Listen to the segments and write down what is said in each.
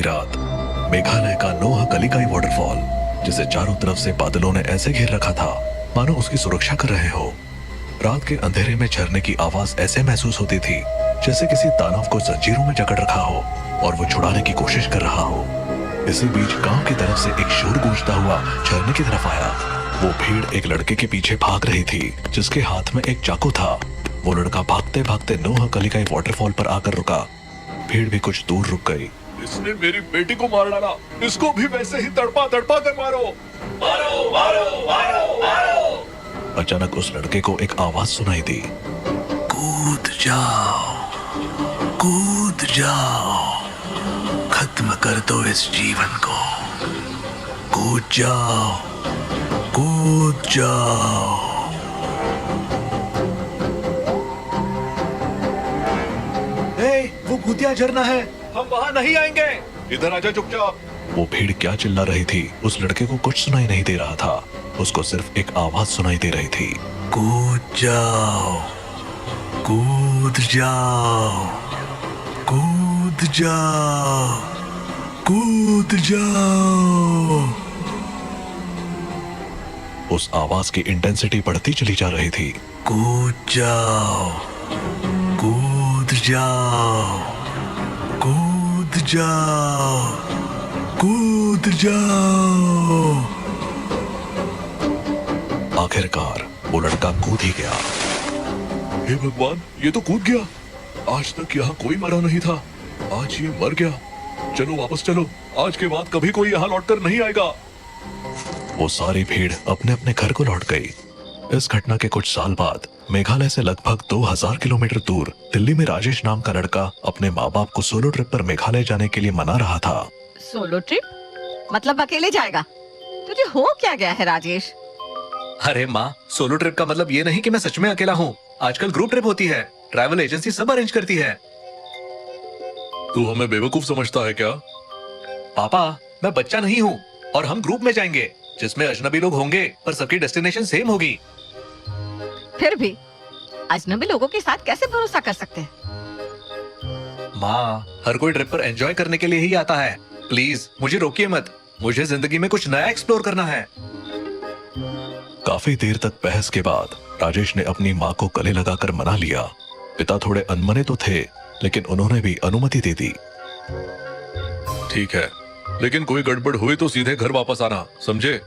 रात मेघालय का नोहकलिकाई वाटरफॉल, जिसे चारों तरफ से बादलों ने ऐसे घेर रखा था मानो उसकी सुरक्षा कर रहे हो। रात के अंधेरे में झरने की आवाज ऐसे महसूस होती थी जैसे किसी दानव को जंजीरों में जकड़ रखा हो और वो छुड़ाने की कोशिश कर रहा हो। इसी बीच गांव की तरफ से एक शोर गूंजता हुआ झरने की तरफ आया। वो भीड़ एक लड़के के पीछे भाग रही थी जिसके हाथ में एक चाकू था। वो लड़का भागते भागते नोहकलिकाई वाटरफॉल पर आकर रुका। भीड़ भी कुछ दूर रुक गई। इसने मेरी बेटी को मार डाला, इसको भी वैसे ही तड़पा तड़पा कर मारो। मारो मारो मारो मारो। अचानक उस लड़के को एक आवाज सुनाई दी, कूद जाओ, कूद जाओ, खत्म कर दो इस जीवन को, कूद जाओ, कूद जाओ। वो भूतिया झरना है, हम वहाँ नहीं आएंगे। इधर आजा चुपचाप। वो भीड़ क्या चिल्ला रही थी उस लड़के को कुछ सुनाई नहीं दे रहा था। उसको सिर्फ एक आवाज सुनाई दे रही थी, कूद जाओ, कूद जाओ, कूद जाओ, कूद जाओ। उस आवाज की इंटेंसिटी बढ़ती चली जा रही थी। कूद जाओ, कूद जाओ, कूद जाओ, कूद जाओ। आखिरकार वो लड़का कूद ही गया। हे भगवान, ये तो कूद गया। आज तक यहाँ कोई मरा नहीं था, आज ये मर गया। चलो वापस चलो, आज के बाद कभी कोई यहाँ लौटकर नहीं आएगा। वो सारी भीड़ अपने अपने घर को लौट गई। इस घटना के कुछ साल बाद मेघालय से लगभग 2000 किलोमीटर दूर दिल्ली में राजेश नाम का लड़का अपने माँ बाप को सोलो ट्रिप पर मेघालय जाने के लिए मना रहा था। सोलो ट्रिप मतलब अकेले जाएगा? तुझे हो क्या गया है राजेश? अरे माँ, सोलो ट्रिप का मतलब ये नहीं कि मैं सच में अकेला हूँ। आजकल ग्रुप ट्रिप होती है, ट्रैवल एजेंसी सब अरेंज करती है। तू हमें बेवकूफ समझता है क्या? पापा, मैं बच्चा नहीं हूँ और हम ग्रुप में जाएंगे जिसमें अजनबी लोग होंगे पर सबकी डेस्टिनेशन सेम होगी। फिर भी अजनबी लोगों के साथ कैसे भरोसा कर सकते हैं? माँ, हर कोई ट्रिप पर एंजॉय करने के लिए ही आता है। प्लीज मुझे रोकिए मत, मुझे जिंदगी में कुछ नया एक्सप्लोर करना है। काफी देर तक बहस के बाद राजेश ने अपनी माँ को गले लगाकर मना लिया। पिता थोड़े अनमने तो थे, लेकिन उन्होंने भी अनुमति दे दी। ठीक है, लेकिन कोई गड़बड़ हुई तो सीधे घर वापस आना, समझे?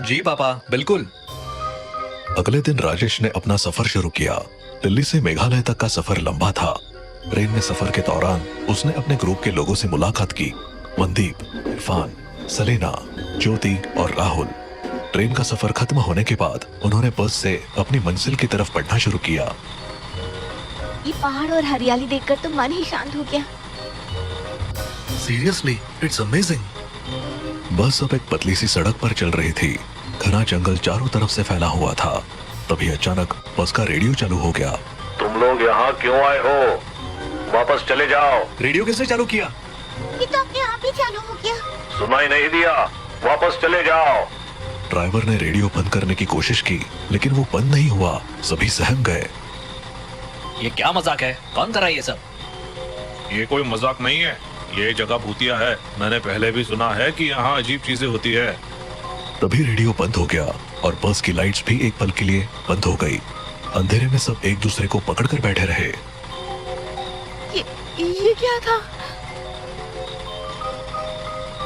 जी पापा, बिल्कुल। अगले दिन राजेश ने अपना सफर शुरू किया। दिल्ली से मेघालय तक का सफर लंबा था। ट्रेन में सफर के दौरान उसने अपने ग्रुप के लोगों से मुलाकात की। मनदीप, इरफान, सलेना, ज्योति और राहुल। ट्रेन का सफर खत्म होने के बाद उन्होंने बस से अपनी मंजिल की तरफ बढ़ना शुरू किया। ये पहाड़ और हरियाली देखकर तो मन ही शांत हो गया। Seriously, it's amazing. बस अब एक पतली सी सड़क पर चल रही थी। घना जंगल चारों तरफ से फैला हुआ था। तभी अचानक बस का रेडियो चालू हो गया। तुम लोग यहाँ क्यों आए हो? वापस चले जाओ। रेडियो किसने चालू किया? ये तो अपने आप ही चालू हो गया। सुनाई नहीं दिया? वापस चले जाओ। ड्राइवर ने रेडियो बंद करने की कोशिश की, लेकिन वो बंद नहीं हुआ। सभी सहम गए। ये क्या मजाक है? कौन कर रहा है ये सब? ये कोई मजाक नहीं है, ये जगह भूतिया है। मैंने पहले भी सुना है कि यहाँ अजीब चीजें होती है। तभी रेडियो बंद हो गया और बस की लाइट्स भी एक पल के लिए बंद हो गई। अंधेरे में सब एक दूसरे को पकड़कर बैठे रहे। ये क्या था?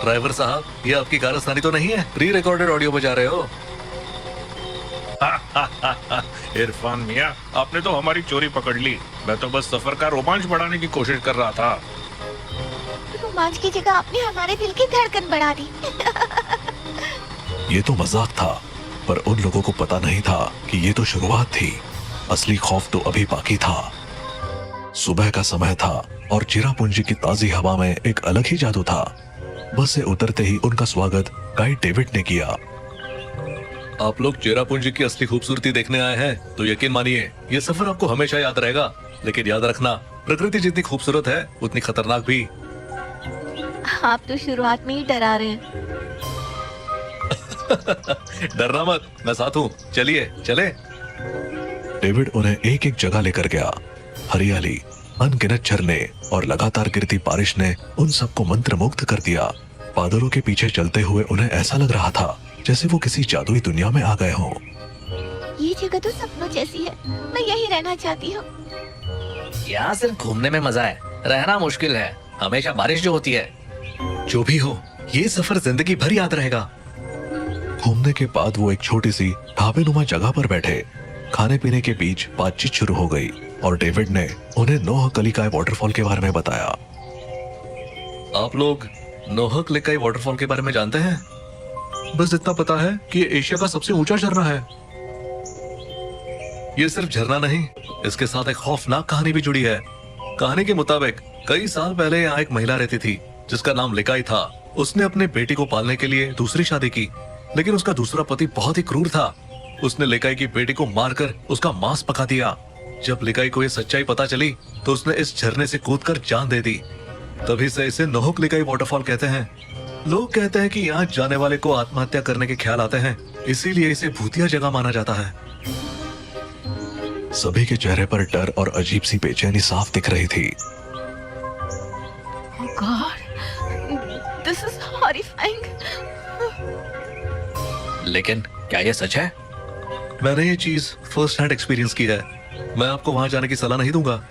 ड्राइवर साहब, ये आपकी कारस्तानी तो नहीं है? प्री रिकॉर्डेड ऑडियो बजा रहे हो? इरफान मियां, आपने तो हमारी चोरी पकड़ ली। मैं तो बस सफर का रोमांच बढ़ाने की कोशिश कर रहा था। रोमांच की जगह आपने हमारे दिल की धड़कन बढ़ा दी। ये तो मजाक था, पर उन लोगों को पता नहीं था कि ये तो शुरुआत थी। असली खौफ तो अभी बाकी था। सुबह का समय था और चिरापुंजी की ताजी हवा में एक अलग ही जादू था। बस से उतरते ही उनका स्वागत गाइड डेविड ने किया। आप लोग चेरापूंजी की असली खूबसूरती देखने आए हैं तो यकीन मानिए ये सफर आपको हमेशा याद रहेगा। लेकिन याद रखना, प्रकृति जितनी खूबसूरत है उतनी खतरनाक भी। आप तो शुरुआत में ही डरा रहे हैं। डरना मत, मैं साथ हूँ। चलिए चले। डेविड उन्हें एक एक जगह लेकर गया। हरियाली, अनगिनत झरने और लगातार गिरती बारिश ने उन सबको मंत्रमुग्ध कर दिया। बादलों के पीछे चलते हुए उन्हें ऐसा लग रहा था जैसे वो किसी जादुई दुनिया में आ गए हों। ये जगह तो सपनों जैसी है, मैं यहीं रहना चाहती हूँ। यहाँ सिर्फ घूमने में मजा है, रहना मुश्किल है। हमेशा बारिश जो होती है। जो भी हो, ये सफर जिंदगी भर याद रहेगा। घूमने के बाद वो एक छोटी सी ढाबेनुमा जगह पर बैठे। खाने पीने के बीच बातचीत शुरू हो गई और डेविड ने उन्हें नोह कलिकाई वाटरफॉल के बारे में बताया। आप लोग नोह कलिकाई वाटरफॉल के बारे में जानते हैं? बस इतना पता है कि ये एशिया का सबसे ऊंचा झरना है। ये सिर्फ झरना नहीं, इसके साथ एक खौफनाक कहानी भी जुड़ी है। कहानी के मुताबिक कई साल पहले यहाँ एक महिला रहती थी जिसका नाम लिकाई था। उसने अपने बेटी को पालने के लिए दूसरी शादी की, लेकिन उसका दूसरा पति बहुत ही क्रूर था। उसने लिकाई की बेटी को मारकर उसका मांस पका दिया। जब लिकाई को ये सच्चाई पता चली तो उसने इस झरने से कूदकर जान दे दी। तभी से इसे नोह कलिकाई वाटरफॉल कहते हैं। लोग कहते हैं कि यहाँ जाने वाले को आत्महत्या करने के ख्याल आते हैं, इसीलिए इसे भूतिया जगह माना जाता है। सभी के चेहरे पर डर और अजीब सी बेचैनी साफ दिख रही थी। Oh God, this is horrifying. लेकिन क्या ये सच है? मैंने ये चीज फर्स्ट हैंड एक्सपीरियंस की है। मैं आपको वहां जाने की सलाह नहीं दूंगा।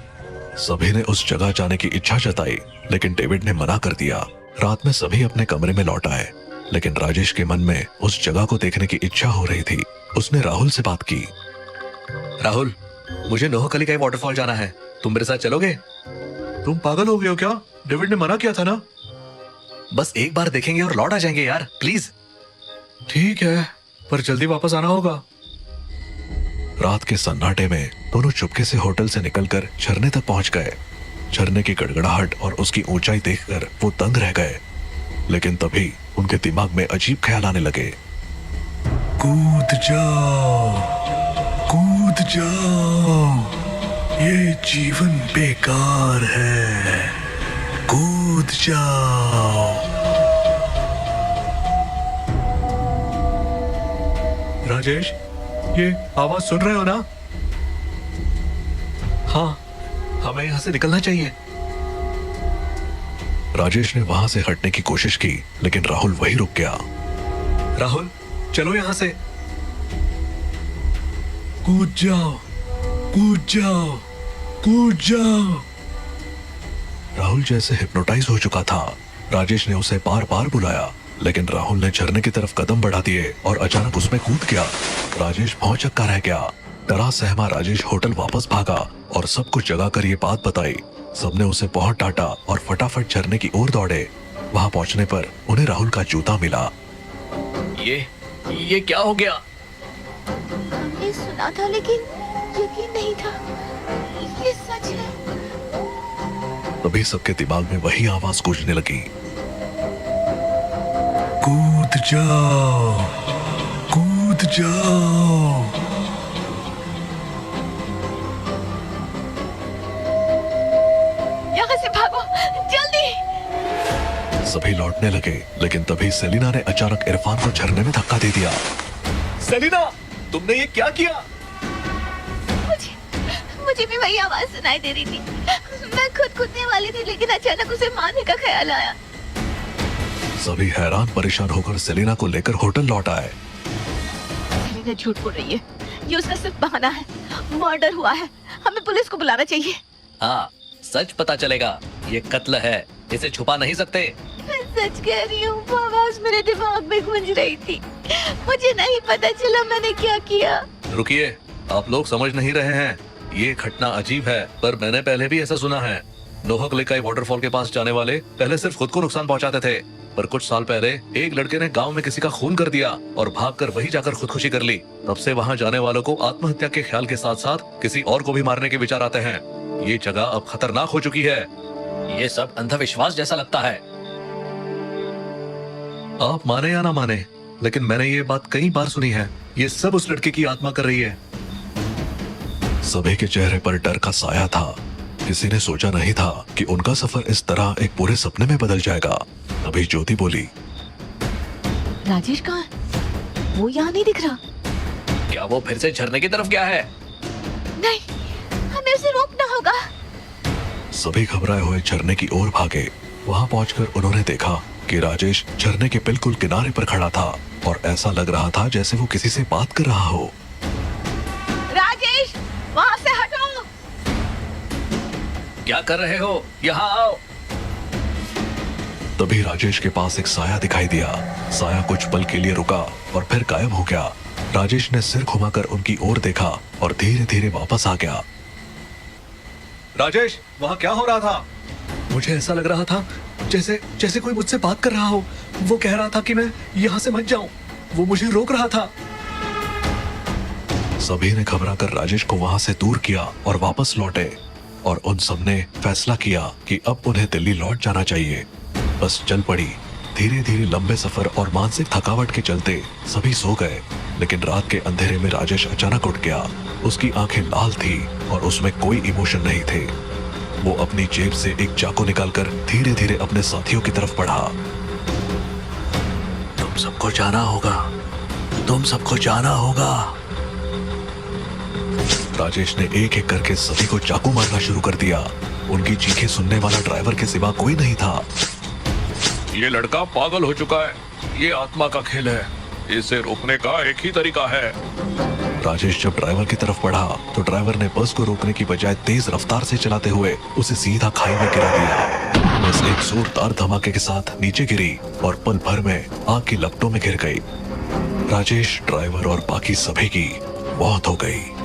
सभी ने उस जगह जाने की इच्छा जताई, लेकिन डेविड ने मना कर दिया। रात में सभी अपने कमरे में लौट आए, लेकिन राजेश के मन में उस जगह को देखने की इच्छा हो रही थी। उसने राहुल से बात की। राहुल, मुझे नोह कलिकाई वाटरफॉल जाना है, तुम मेरे साथ चलोगे? तुम पागल हो गए हो क्या? डेविड ने मना किया था ना। बस एक बार देखेंगे और लौट आ जाएंगे यार, प्लीज। ठीक है, पर जल्दी वापस आना होगा। रात के सन्नाटे में दोनों चुपके से होटल से निकलकर झरने तक पहुंच गए। झरने की गड़गड़ाहट और उसकी ऊंचाई देखकर वो दंग रह गए, लेकिन तभी उनके दिमाग में अजीब ख्याल आने लगे। कूद जाओ, कूद जाओ, ये जीवन बेकार है, कूद जाओ। राजेश, ये आवाज सुन रहे हो ना? हाँ, हमें यहाँ से निकलना चाहिए। राजेश ने वहां से हटने की कोशिश की, लेकिन राहुल वहीं रुक गया। राहुल, चलो यहाँ से। कूद जाओ, कूद जाओ, कूद जाओ। राहुल जैसे हिप्नोटाइज हो चुका था। राजेश ने उसे बार बार बुलाया, लेकिन राहुल ने झरने की तरफ कदम बढ़ा दिए और अचानक उसमें कूद गया। राजेश भौंचक्का रह गया। डरा सहमा राजेश होटल वापस भागा और सब कुछ जगा कर ये बात बताई। सबने उसे बहुत डांटा और फटाफट झरने की ओर दौड़े। वहां पहुंचने पर उन्हें राहुल का जूता मिला। ये क्या हो गया? हमने सुना था लेकिन यकीन नहीं था, ये सच है। तभी सबके दिमाग में वही आवाज गूंजने लगी। कूद जाओ, कूद जाओ। यहाँ से भागो, जल्दी। सभी लौटने लगे, लेकिन तभी सेलिना ने अचानक इरफान को झरने में धक्का दे दिया। सेलिना, तुमने ये क्या किया? मुझे भी वही आवाज सुनाई दे रही थी। मैं खुद कूदने वाली थी, लेकिन अचानक उसे मारने का ख्याल आया। सभी हैरान परेशान होकर सेलिना को लेकर होटल लौट आए। सेलिना झूठ बोल रही है, ये उसका सिर्फ बहाना है। मर्डर हुआ है, हमें पुलिस को बुलाना चाहिए। हाँ, सच पता चलेगा। ये कत्ल है, इसे छुपा नहीं सकते। मैं सच कह रही हूँ, वो आवाज मेरे दिमाग में गूंज रही थी। मुझे नहीं पता चला मैंने क्या किया। रुकिए, आप लोग समझ नहीं रहे हैं। ये घटना अजीब है, पर मैंने पहले भी ऐसा सुना है। नोह कलिकाई वाटरफॉल के पास जाने वाले पहले सिर्फ खुद को नुकसान पहुंचाते थे, पर कुछ साल पहले एक लड़के ने गांव में किसी का खून कर दिया और भागकर वहीं जाकर खुदकुशी कर ली। तब से वहां जाने वालों को आत्महत्या के ख्याल के साथ साथ किसी और को भी मारने के विचार आते हैं। ये जगह अब खतरनाक हो चुकी है। ये सब अंधविश्वास जैसा लगता है। आप माने या ना माने, लेकिन मैंने ये बात कई बार सुनी है। ये सब उस लड़के की आत्मा कर रही है। सभी के चेहरे पर डर का साया था। किसी ने सोचा नहीं था कि उनका सफर इस तरह एक पूरे सपने में बदल जाएगा। तभी ज्योति बोली, राजेश कहाँ है? वो यहाँ नहीं दिख रहा। क्या वो फिर से झरने की तरफ गया है? नहीं, हमें उसे रोकना होगा। सभी घबराए हुए झरने की ओर भागे। वहां पहुंचकर उन्होंने देखा कि राजेश झरने के बिल्कुल किनारे पर खड़ा था और ऐसा लग रहा था जैसे वो किसी से बात कर रहा हो। राजेश, वहाँ से हटो। क्या कर रहे हो? यहाँ आओ। तभी राजेश के पास एक साया दिखाई दिया। साया कुछ पल के लिए रुका और फिर गायब हो गया। राजेश ने सिर घुमाकर उनकी ओर देखा और धीरे धीरे वापस आ गया। राजेश, वहाँ क्या हो रहा था? मुझे ऐसा लग रहा था जैसे जैसे कोई मुझसे बात कर रहा हो। वो कह रहा था कि मैं यहाँ से मत जाऊं। वो मुझे रोक रहा था। सभी ने घबराकर राजेश को वहां से दूर किया और वापस लौटे और उन सबने फैसला किया कि अब उन्हें दिल्ली लौट जाना चाहिए। बस चल पड़ी। धीरे धीरे लंबे सफर और मानसिक थकावट के चलते सभी सो गए। लेकिन रात के अंधेरे में राजेश अचानक उठ गया। उसकी आंखें लाल थी और उसमें कोई इमोशन नहीं थे। वो अपनी जेब से एक चाकू निकालकर धीरे धीरे अपने साथियों की तरफ बढ़ा। तुम सबको जाना होगा, तुम सबको जाना होगा। राजेश ने एक एक करके सभी को चाकू मारना शुरू कर दिया। उनकी चीखें सुनने वाला ड्राइवर के सिवा कोई नहीं था। ये लड़का पागल हो चुका है। ये आत्मा का खेल है। इसे रोकने का एक ही तरीका है। राजेश जब ड्राइवर की तरफ बढ़ा तो ड्राइवर ने बस को रोकने की बजाय तेज रफ्तार से चलाते हुए उसे सीधा खाई में गिरा दिया। बस एक जोरदार धमाके के साथ नीचे गिरी और पल भर में आग की लपटों में घिर गई। राजेश, ड्राइवर और बाकी सभी की मौत हो गई।